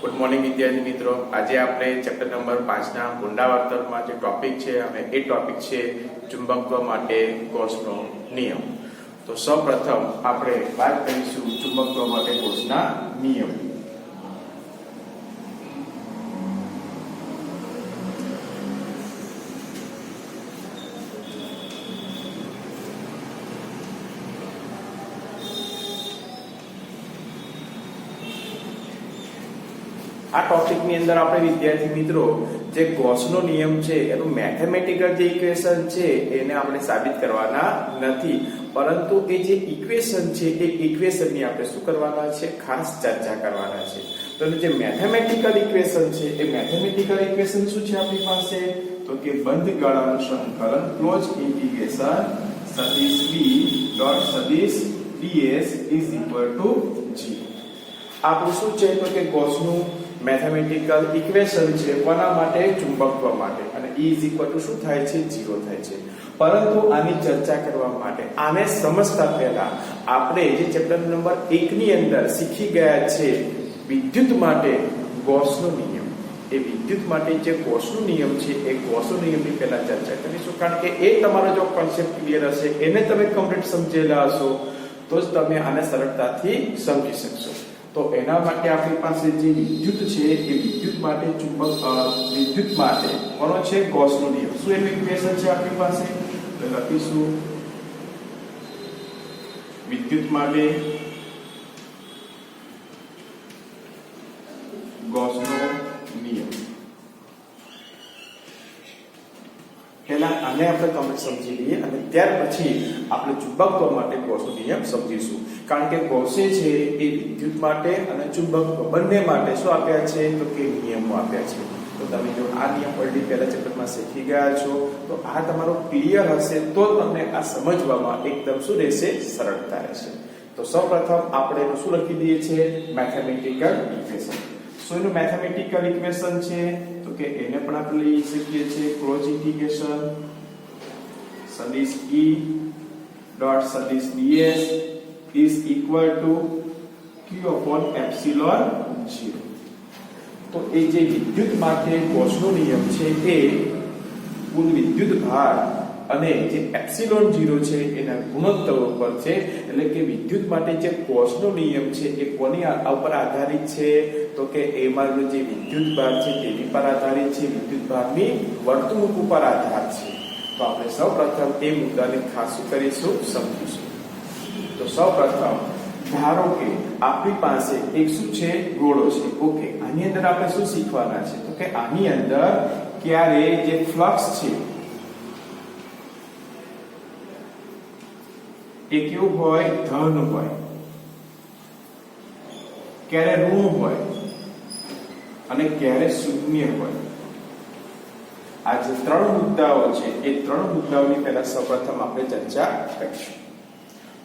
Good morning વિદ્યાર્થી મિત્રો, આજે આપણે ચેપ્ટર નંબર 5 ના પુનરાવર્તનમાં જે ટોપિક છે અને એ ટોપિક છે ચુંબકત્વ માટે ગૌસનો નિયમ. તો સૌપ્રથમ આપણે વાત કરીશું ચુંબકત્વ માટે ગૌસના નિયમ. આ ટોપિક ની અંદર આપણે વિદ્યાર્થી મિત્રો જે ગૌસનો નિયમ છે એનું મેથેમેટિકલ જે ઇક્વેશન છે એને આપણે સાબિત કરવાના નથી, પરંતુ એ જે ઇક્વેશન છે એ ઇક્વેશન ની આપણે શું કરવાના છે, ખાસ ચર્ચા કરવાના છે. તો જે મેથેમેટિકલ ઇક્વેશન છે એ મેથેમેટિકલ ઇક્વેશન શું છે આપણી પાસે, તો કે બંધ ગાળાનું સંકલન ક્લોઝ ઇન્ટિગ્રેશન સદિશ b ડોટ સદિશ ds ઇઝ ઇક્વલ ટુ 0. આપણું શું છે તો કે ગૌસનું મેથેમેટિકલ ઇક્વેશન છે કોના માટે, ચુંબકત્વ માટે, અને E ઇઝ ઇક્વલ ટુ શું થાય છે, 0 થાય છે. પરંતુ આની ચર્ચા કરવા માટે આને સમજતા પહેલા આપણે જે ચેપ્ટર નંબર 1 ની અંદર શીખી ગયા છે વિદ્યુત માટે ગૌસનો નિયમ, એ વિદ્યુત માટે જે ગૌસનો નિયમ છે એ ગૌસનો નિયમની પહેલા ચર્ચા કરીશું, કારણ કે એ તમારો જો કોન્સેપ્ટ ક્લિયર હશે, એને તમે કમ્પ્લીટ સમજેલા હશો તો જ તમે આને સરળતાથી સમજી શકશો. તો એના માટે આપણી પાસે જે વિદ્યુત છે એ વિદ્યુત માટે વિદ્યુત માટે કોનો છે, ગૌસનો નિયમ. શું એનું ઇક્વેશન છે આપણી પાસે, તો લખીશું વિદ્યુત માટે ગૌસનો નિયમ. પહેલા આને આપણે કમ્પ્લીટ સમજી લઈએ અને ત્યાર પછી આપણે ચુંબકત્વ માટે ગૌસનો નિયમ સમજીશું. કારણ કે ગૌસે છે એ વિદ્યુત માટે અને ચુંબકત્વ બંને માટે શું આપ્યા છે, તો કે નિયમો આપ્યા છે. તો તમે જો આ નિયમ ઓલરેડી પહેલા ચેપ્ટરમાં શીખી ગયા છો તો આ તમારો ક્લિયર હશે તો તમને આ સમજવામાં એકદમ શું રહેશે, સરળતા રહેશે. તો સૌપ્રથમ આપણે એનું શું લખી દઈએ છીએ, મેથેમેટિકલ ઇક્વેશન. શું એનું મેથેમેટિકલ ઇક્વેશન છે, તો કે એને પણ આપણે લઈ શકીએ છીએ ક્લોઝ ઇન્ટિગ્રેશન સદિશ E ડોટ સદિશ ds is equal to q upon epsilon 0. તો એ જે વિદ્યુત માટે ગૌસનો નિયમ છે એ કુલ વિદ્યુત ભાર અને જે એપ્સિલોન 0 છે એના ગુણોત્તર ઉપર છે. એટલે કે વિદ્યુત માટે જે ગૌસનો નિયમ છે એ કોની ઉપર આધારિત છે, તો કે એમાં જે વિદ્યુત ભાર છે તેની પર આધારિત છે, વિદ્યુત ભારની વર્તણૂક ઉપર આધાર છે. તો આપણે સૌપ્રથમ એ મુદ્દાને ખાસ કરીશું, સમજીશું. તો સૌપ્રથમ ધારો કે આપણી પાસે એક શું છે, ગોળો છે. ઓકે, આની અંદર આપણે શું શીખવાના છે, તો કે આની અંદર ક્યારે જે ફ્લક્સ છે એ કેવું હોય, ધન હોય, ક્યારે ઋણ હોય અને ક્યારે શૂન્ય હોય. આ જે ત્રણ મુદ્દાઓ છે એ ત્રણ મુદ્દાઓની પહેલા સૌપ્રથમ આપણે ચર્ચા કરીશું.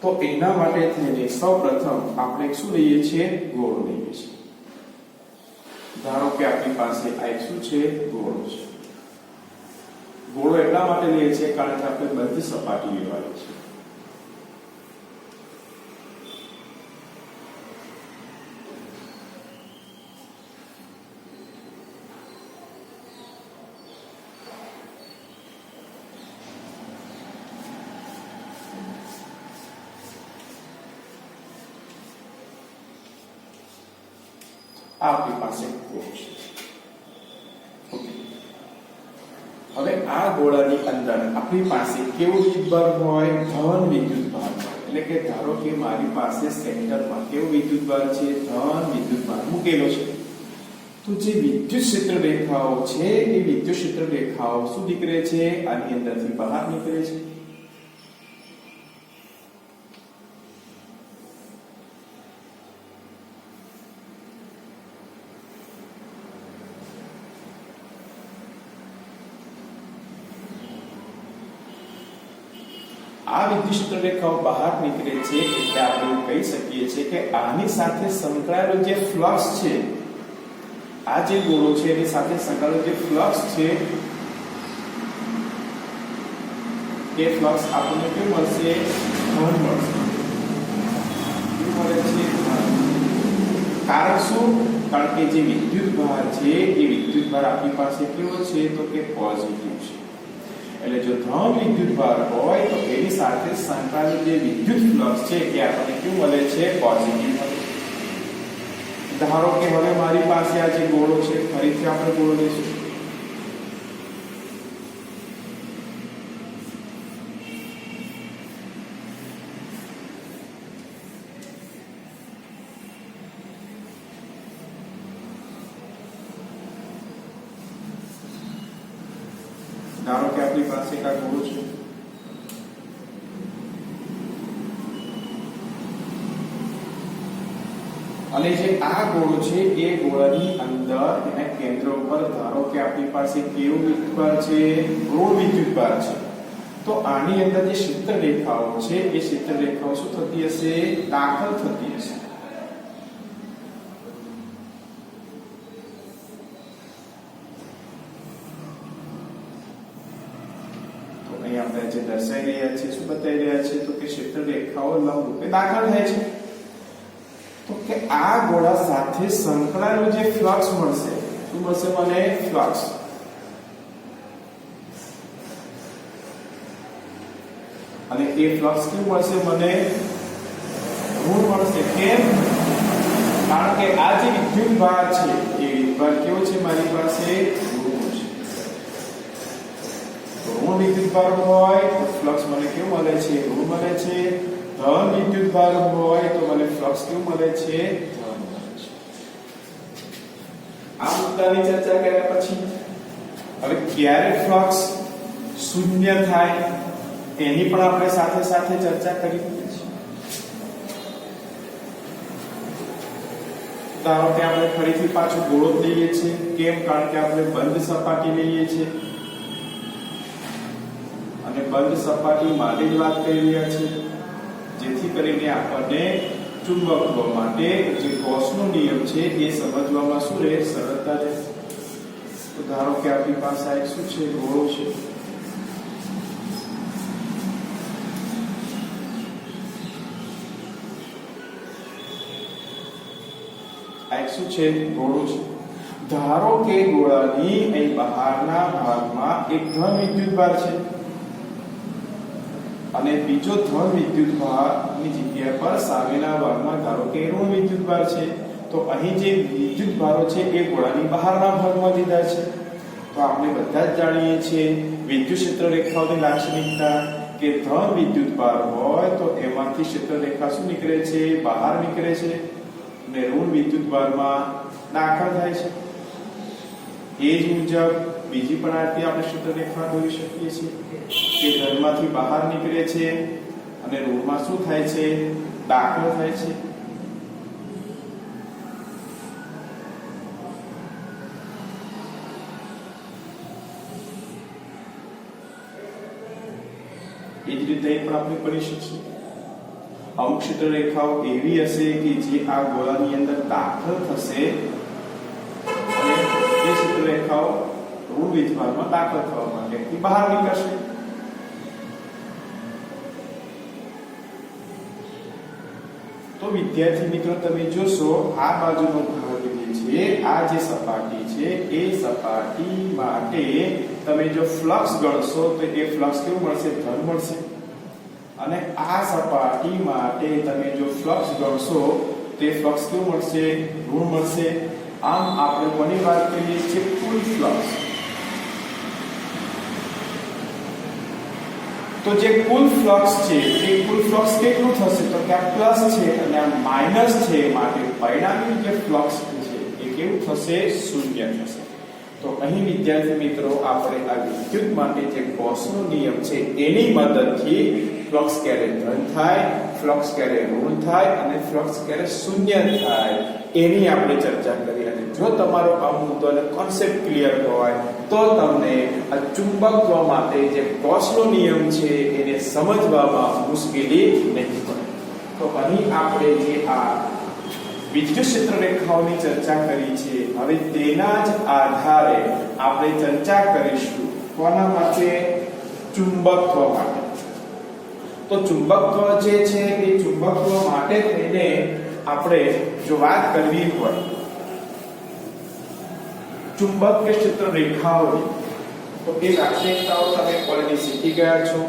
તો એના માટે થઈને સૌપ્રથમ આપણે શું લઈએ છીએ, ગોળ લઈએ છીએ. ધારો કે આપણી પાસે આ એક શું છે, ગોળો છે. ગોળો એટલા માટે લઈએ છીએ કારણ કે આપણે બધી સપાટી લેવાની છે. આપણી પાસે ગોળ છે. હવે આ ગોળાની અંદર આપણી પાસે કેવું વિદ્યુતભાર હોય, ધન વિદ્યુતભાર હોય. એટલે કે ધારો કે મારી પાસે સેન્ટરમાં કેવું વિદ્યુતભાર છે, ધન વિદ્યુતભાર મૂકેલો છે. તો જે વિદ્યુત ક્ષેત્ર રેખાઓ છે એ વિદ્યુત ક્ષેત્ર રેખાઓ શું નીકળે છે, આની અંદરથી બહાર નીકળે છે. આ વિદ્યુત ક્ષેત્ર રેખાઓ બહાર નીકળે છે એટલે આપણે કહી શકીએ છીએ કે આની સાથે સંકળાયેલો જે ફ્લક્સ છે, આ જે ગોળો છે એની સાથે સંકળાયેલો જે ફ્લક્સ છે એ ફ્લક્સ આપણને કેવું મળશે, ધન મળશે. શું મળે છે, ધન. કારણ શું? કારણ કે જે વિદ્યુતભાર છે એ વિદ્યુતભાર આપણી પાસે કેવો છે તો કે પોઝિટિવ છે. એટલે જો ધન વિદ્યુતભાર હોય તો એની સાથે સંકળાયેલું જે વિદ્યુત ફ્લક્સ છે એ આપણને કેવું મળે છે? પોઝિટિવ મળે. ધારો કે હવે મારી પાસે આ જે ગોળો છે, ફરીથી આપણે ગોળો લઈશું. ધારો કે આપણી પાસે એક આ ગોળો છે. અને જે આ ગોળો છે એ ગોળાની અંદર એના કેન્દ્ર ઉપર ધારો કે આપણી પાસે કેવું વિદ્યુતભાર છે? ઋણ વિદ્યુતભાર છે. તો આની અંદર જે ક્ષેત્ર રેખાઓ છે એ ક્ષેત્ર રેખાઓ શું થતી હશે? દાખલ થતી હશે. તો અહીં આપણે જે દર્શાવી રહ્યા છે શું બતાવી રહ્યા છે તો કે ક્ષેત્ર રેખાઓ લંબરૂપે દાખલ થાય છે. તો કે આ ગોળા સાથે સંકળાયેલું જે ફ્લક્સ મળશે, શું મળશે મને? ફ્લક્સ. અને એ ફ્લક્સ કેવું મળશે મને? ઋણ મળશે. કેમ? કારણ કે આ જે વિદ્યુતભાર છે એ વિદ્યુતભાર કેવો છે મારી પાસે? ઋણ છે. ઋણ વિદ્યુતભાર હોય તો ફ્લક્સ મને કેવું મળે છે? ઋણ મળે છે. ધન વિદ્યુતભાર હોય તો મને ફ્લક્સ કેવું મળે છે? ધન મળે છે. આ મુદ્દાની ચર્ચા કર્યા પછી હવે ક્યારે ફ્લક્સ શૂન્ય થાય એની પણ આપણે સાથે સાથે ચર્ચા કરી છે. ધારો કે આપણે ફરીથી પાછો ગોળો લઈએ છીએ. કેમ? કારણ કે આપણે બંધ સપાટી લઈએ છીએ અને બંધ સપાટી માટે જ વાત કરી રહ્યા છીએ, જેથી કરીને આપણને ચુંબકત્વ માટે જે ગૌસનો નિયમ છે એ સમજવામાં શું રહે? સરળતા રહે. તો ધારો કે આપણી પાસે આ શું છે? ગોળો છે. આ શું છે? ગોળો છે. ધારો કે ગોળાની અહીં બહારના ભાગમાં એક ધન વિદ્યુતભાર છે અને બીજો ધન વિદ્યુતભારની જગ્યા પર સામેના ભાગમાં ધારો કે ઋણ વિદ્યુતભાર છે. તો અહીં જે વિદ્યુતભારો છે એ ગોળાની બહારના ભાગમાં લીધા છે. તો આપણે બધા જ જાણીએ છીએ વિદ્યુત ક્ષેત્ર રેખાઓની લાક્ષણિકતા કે ધન વિદ્યુતભાર હોય તો એમાંથી ક્ષેત્ર રેખા શું નીકળે છે? બહાર નીકળે છે અને ઋણ વિદ્યુતભારમાં દાખલ થાય છે. એ જ મુજબ બીજી પણ આરતી આપણે ક્ષેત્ર રેખા દોરી શકીએ છીએ કે ધનમાંથી બહાર નીકળે છે અને ઋણમાં શું થાય છે? દાખલ થાય છે. એ જ રીતે પણ આપણે કરી શકીએ. અમુક ક્ષેત્ર રેખાઓ એવી હશે કે જે આ ગોળાની અંદર દાખલ થશે અને એ ક્ષેત્ર રેખાઓ ઋણ વિદ્યુતભારમાં દાખલ થવા માટે બહાર નીકળશે. તો વિદ્યાર્થી મિત્રો તમે જોશો આ બાજુનો ભાગ જે છે, આ જે સપાટી છે એ સપાટી માટે તમે જો ફ્લક્સ ગણશો તો એ ફ્લક્સ કેવું મળશે? ધન મળશે. અને આ સપાટી માટે તમે જો ફ્લક્સ ગણશો તે ફ્લક્સ કેવું મળશે? ઋણ મળશે. આમ આપણે કોની વાત કરીએ છીએ? કુલ ફ્લક્સ. તો જે કુલ ફ્લક્સ છે એ કુલ ફ્લક્સ કેટલું થશે? તો કે આ પ્લસ છે અને આ માઈનસ છે, માટે પરિણામી જે ફ્લક્સ છે એ કેવું થશે? શૂન્ય થશે. તો અહીં વિદ્યાર્થી મિત્રો આપણે આ વિદ્યુત માટે જે ગૌસનો નિયમ છે એની મદદથી ફ્લક્સ ક્યારે ધન થાય, ફ્લક્સ ક્યારે ઋણ થાય અને ફ્લક્સ ક્યારે શૂન્ય થાય એની આપણે ચર્ચા કરી. અને જો તમારો આ મુદ્દો અને કોન્સેપ્ટ ક્લિયર હોય તો તમને આ ચુંબકત્વ માટે જે ગૌસનો નિયમ છે એને સમજવામાં મુશ્કેલી નહીં પડે. તો અહીં આપણે જે આ વિદ્યુત ક્ષેત્ર રેખાઓની ચર્ચા કરી છે, હવે તેના જ આધારે આપણે ચર્ચા કરીશું કોના માટે? ચુંબકત્વ માટે. તો ચુંબકત્વ જે છે એ ચુંબકત્વ માટે થઈને આપણે જો વાત કરવી હોય ચુંબકીય ક્ષેત્ર રેખાઓની, તો એ લાક્ષણિકતાઓ તમે ઓલરેડી શીખી ગયા છો.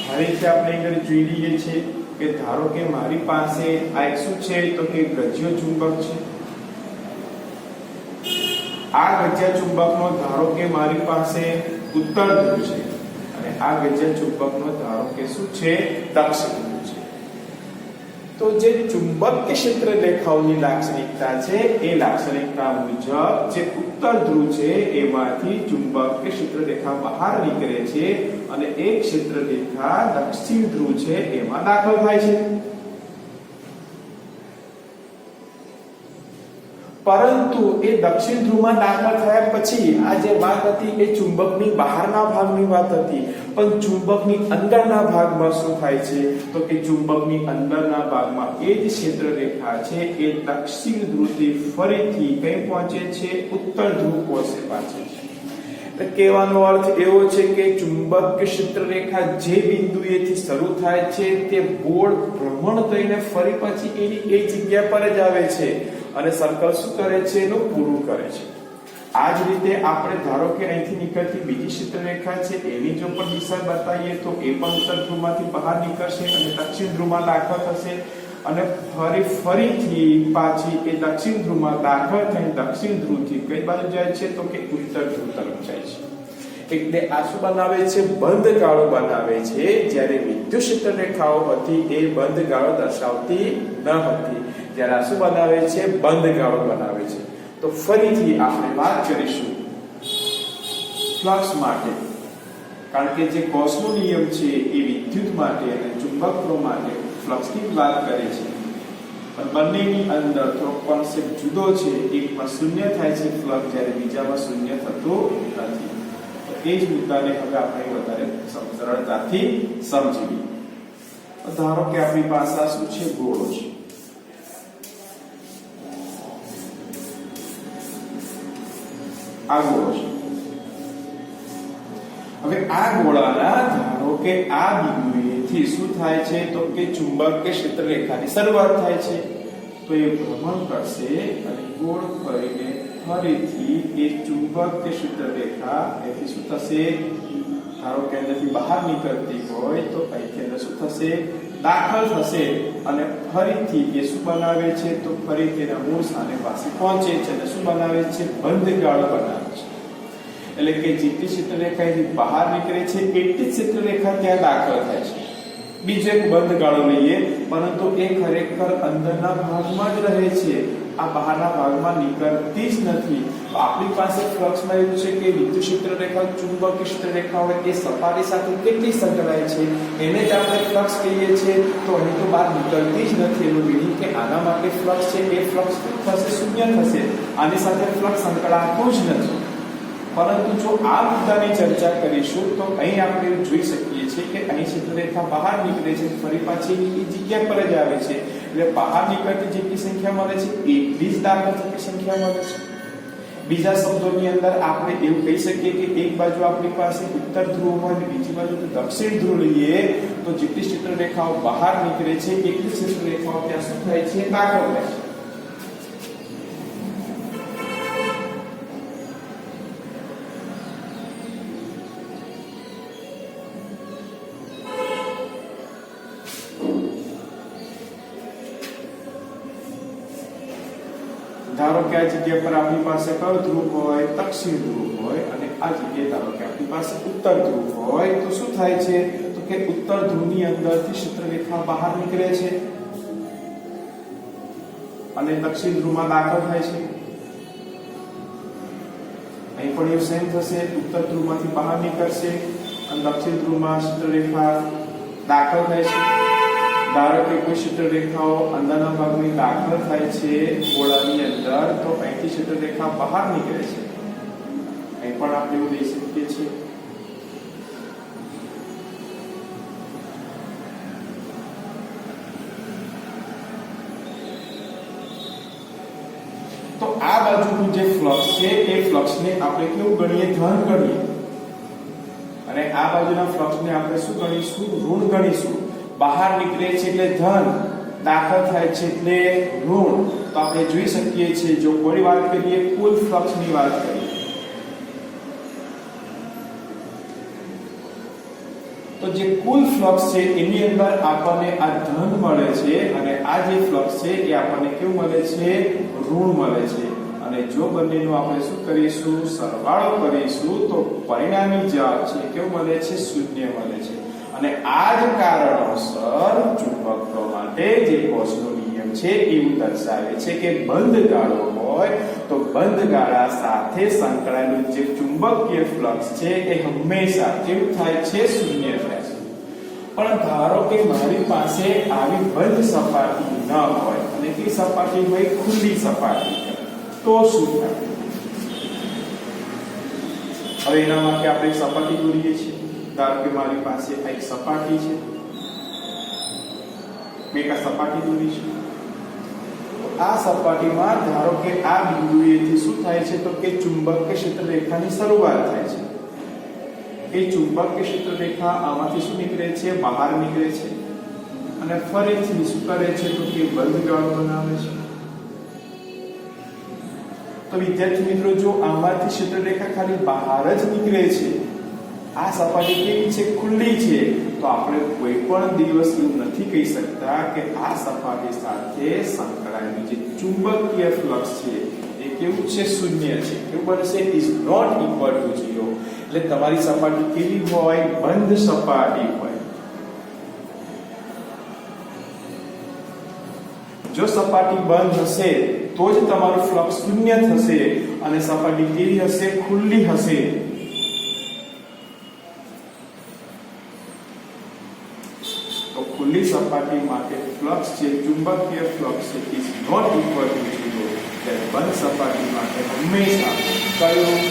ફરીથી આપણે અહીં જોઈ લઈએ છીએ કે ધારો કે મારી પાસે આ એક શું છે તો કે ગજ્ય ચુંબક છે. આ ગજ્ય ચુંબકનો ધારો કે મારી પાસે ઉત્તર ધ્રુવ છે અને આ ગજ્ય ચુંબકનો ધારો કે શું છે દક્ષિણ ધ્રુવ છે. તો જે ચુંબકીય ક્ષેત્ર રેખાઓની લાક્ષણિકતા છે એ લાક્ષણિકતા મુજબ જે ઉત્તર ધ્રુવ છે એમાંથી ચુંબકીય ક્ષેત્ર રેખા બહાર નીકળે છે અને એક ક્ષેત્ર રેખા દક્ષિણ ધ્રુવ છે એમાં દાખલ થાય છે. પરંતુ એ દક્ષિણ ધ્રુવમાં દાખલ થયા પછી આ જે વાત હતી એ ચુંબકની બહારના ભાગની વાત હતી, પણ ચુંબકની અંદરના ભાગમાં શું થાય છે તો કે ચુંબકની અંદરના ભાગમાં એ જ ક્ષેત્ર રેખા છે એ દક્ષિણ ધ્રુવથી ફરીથી કઈ પહોંચે છે ઉત્તર ધ્રુવ પાસે પહોંચે છે. એટલે કહેવાનો અર્થ એવો છે કે ચુંબકીય ક્ષેત્ર રેખા જે બિંદુએથી શરૂ થાય છે તે ગોળ ભ્રમણ થઈને ફરી પછી એની એ જગ્યા પર જ આવે છે અને સર્કલ શું કરે છે એનું પૂરું કરે છે. આ જ રીતે આપણે ધારો કે અહીંથી નીકળતી બીજી ક્ષેત્ર રેખા છે એની જો પણ દિશા બતાવીએ તો એ પણ ઉત્તર ધ્રુવમાંથી બહાર નીકળશે અને દક્ષિણ ધ્રુવમાં દાખલ થશે અને ફરીથી પાછી એ દક્ષિણ ધ્રુવમાં દાખલ થઈને દક્ષિણ ધ્રુવથી કઈ બાજુ જાય છે તો કે ઉત્તર ધ્રુવ તરફ જાય છે. એટલે આ શું બનાવે છે બંધ ગાળો બનાવે છે, જ્યારે વિદ્યુત ક્ષેત્ર રેખાઓ હતી એ બંધ ગાળો દર્શાવતી ન હતી. જ્યારે આ શું બનાવે છે બંધ ગાળો બનાવે છે. તો ફરીથી આપણે વાત કરીશું ફ્લક્સ માટે, કારણ કે જે ગૌસનો નિયમ છે એ વિદ્યુત માટે અને ચુંબકત્વ માટે ફ્લક્સની વાત કરે છે, પણ બંનેની અંદર થોડો કોન્સેપ્ટ જુદો છે. એકમાં શૂન્ય થાય છે ફ્લક્સ, જ્યારે બીજામાં શૂન્ય થતું નથી. તો એ જ મુદ્દાને હવે આપણે વધારે સરળતાથી સમજીએ. ધારો કે આપણી પાસે આ શું છે ગોળો છે. આ ગોળો છે. હવે આ ગોળાના ધારો કે આ બિંદુએથી શું થાય છે તો કે ચુંબકીય ક્ષેત્ર રેખાની શરૂઆત થાય છે. તો એ ભ્રમણ કરશે અને ગોળ ફરીને ફરીથી એ ચુંબકીય ક્ષેત્ર રેખા અહીંથી શું થશે, ધારો કે અંદરથી બહાર નીકળતી હોય તો અહીંથી અંદર શું થશે દાખલ થશે અને ફરીથી એ શું બનાવે છે તો ફરી તેના મૂળ સ્થાને પાસે પહોંચે છે અને શું બનાવે છે બંધ ગાળો બનાવે છે. એટલે કે જેટલી ક્ષેત્ર રેખા અહીંથી બહાર નીકળે છે એટલી જ ક્ષેત્ર રેખા ત્યાં દાખલ થાય છે. બીજો એક બંધ ગાળો લઈએ, પરંતુ એ ખરેખર અંદરના ભાગમાં જ રહે છે, આ બહારના ભાગમાં નીકળતી જ નથી. તો આપણી પાસે ફ્લક્સમાં એવું છે કે વિદ્યુત ક્ષેત્ર રેખા ચુંબકીય ક્ષેત્ર રેખા હોય એ સપાટી સાથે કેટલી સંકળાય છે એને જ આપણે ફ્લક્સ કહીએ છીએ. તો અહીં તો બહાર નીકળતી જ નથી, એનું મીનિંગ કે આના માટે ફ્લક્સ છે એ ફ્લક્સ થશે શૂન્ય થશે, આની સાથે ફ્લક્સ સંકળાતું જ નથી. પરંતુ જો આ મુદ્દાની ચર્ચા કરીશું તો અહીં આપણે જોઈ શકીએ છીએ કે અહીં ક્ષેત્ર રેખા બહાર નીકળે છે ફરી પાછી એ જગ્યા પર જ આવે છે. એટલે બહાર નીકળતી જેટલી સંખ્યા મળે છે એટલી જ દાખલ થતી સંખ્યા મળે છે. બીજા શબ્દોની અંદર આપણે એવું કહી શકીએ કે એક બાજુ આપણી પાસે ઉત્તર ધ્રુવ હોય અને બીજી બાજુ દક્ષિણ ધ્રુવ લઈએ તો જેટલી ક્ષેત્ર રેખાઓ બહાર નીકળે છે એટલી ક્ષેત્ર રેખાઓ ત્યાં શું થાય છે દાખલ થાય છે. ધારો કે આ જગ્યા પર આપણી પાસે કયો ધ્રુવ હોય દક્ષિણ ધ્રુવ હોય અને આ જગ્યાએ ધારો કે આપણી પાસે ઉત્તર ધ્રુવ હોય તો શું થાય છે તો કે ઉત્તર ધ્રુવની અંદરથી ક્ષેત્ર રેખા બહાર નીકળે છે અને દક્ષિણ ધ્રુવમાં દાખલ થાય છે. અહીં પણ એવું સેમ થશે, ઉત્તર ધ્રુવમાંથી બહાર નીકળશે અને દક્ષિણ ધ્રુવમાં ક્ષેત્ર રેખા દાખલ થાય છે. ધારો કે કોઈ ક્ષેત્ર રેખાઓ અંદરના ભાગની દાખલ થાય છે ગોળાની અંદર તો અહીંથી ક્ષેત્ર રેખા બહાર નીકળે છે. અહીં પણ આપણે એવું લઈ શકીએ છીએ. તો આ બાજુનું જે ફ્લક્સ છે એ ફ્લક્સને આપણે કેવું ગણીએ ધન ગણીએ અને આ બાજુના ફ્લક્સને આપણે શું ગણીશું ઋણ ગણીશું. બહાર નીકળે છે એટલે ધન દાખલ થાય છે એટલે ઋણ. તો આપણે જોઈ શકીએ છીએ જો કોની વાત કરીએ કુલ ફ્લક્સ ની વાત કરીએ તો જે કુલ ફ્લક્સ છે એની અંદર આપણને આ ધન મળે છે અને આ જે ફ્લક્સ છે એ આપણને કેવું મળે છે ઋણ મળે છે. અને જો બંનેનો આપણે શું કરીશું સરવાળો કરીશું તો પરિણામી જવાબ છે કેવું મળે છે શૂન્ય મળે છે. અને આ જ કારણોસર ચુંબકત્વ માટે જે ગૌસનો નિયમ છે એવું દર્શાવે છે કે બંધ ગાળો હોય તો બંધ ગાળા સાથે સંકળાયેલું જે ચુંબકીય ફ્લક્સ છે એ હંમેશા કેવું થાય છે શૂન્ય થાય છે. પણ ધારો કે મારી પાસે આવી બંધ સપાટી ન હોય અને તે સપાટી હોય ખુલ્લી સપાટી તો શું થાય? હવે એના માટે આપણે એક સપાટી દોરીએ છીએ. ધારો કે મારી પાસે એક સપાટી છે, મેં એક સપાટી દોરી છે. આ સપાટીમાં ધારો કે આ બિંદુએથી શું થાય છે તો કે ચુંબકીય ક્ષેત્ર રેખાની શરૂઆત થાય છે. એ ચુંબકીય ક્ષેત્ર રેખા આમાંથી શું નીકળે છે બહાર નીકળે છે અને ફરીથી શું કરે છે તો કે બંધ ગાળો બનાવે છે. તો વિદ્યાર્થી મિત્રો જો આમાંથી ક્ષેત્ર રેખા ખાલી બહાર જ નીકળે છે, આ સપાટી કેવી છે ખુલ્લી છે, તો આપણે કોઈ પણ દિવસ એવું નથી કહી શકતા કે આ સપાટી સાથે સંકળાયેલું જે ચુંબકીય ફ્લક્સ છે એ કેવું છે શૂન્ય છે. કેવું બનશે ઇઝ નોટ ઇક્વલ ટુ 0. એટલે તમારી સપાટી કેવી હોય બંધ સપાટી હોય. જો સપાટી બંધ હશે તો જ તમારું ફ્લક્સ શૂન્ય થશે અને સપાટી કેવી હશે ખુલ્લી હશે. તો ખુલ્લી સપાટી માટે ફ્લક્સ છે ચુંબકીય ફ્લક્સ છે ઇઝ નોટ ઇક્વલ ટુ 0. ત્યારે બંધ સપાટી માટે હંમેશા કયું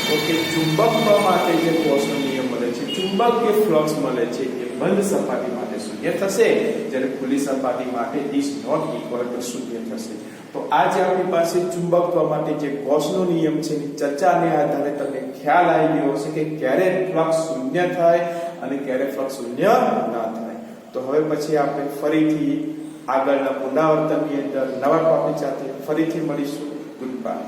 તો કે ચુંબકત્વ માટે જે ગૌસનો નિયમ મળે છે ચુંબકીય ફ્લક્સ મળે છે એ બંધ સપાટી માટે શૂન્ય થશે જ્યારે ખુલ્લી સપાટી માટે ઇઝ નોટ ઇક્વલ ટુ શૂન્ય થશે. તો આજે આપણી પાસે ચુંબકત્વ માટે જે ગૌસનો નિયમ છે એની ચર્ચાને આધારે તમને ખ્યાલ આવી ગયો હશે કે ક્યારે ફ્લક્સ શૂન્ય થાય અને ક્યારે ફ્લક્સ શૂન્ય ના થાય. તો હવે પછી આપણે ફરીથી આગળના પુનરાવર્તનની અંદર નવા ટોપિક સાથે ફરીથી મળીશું. Good bye.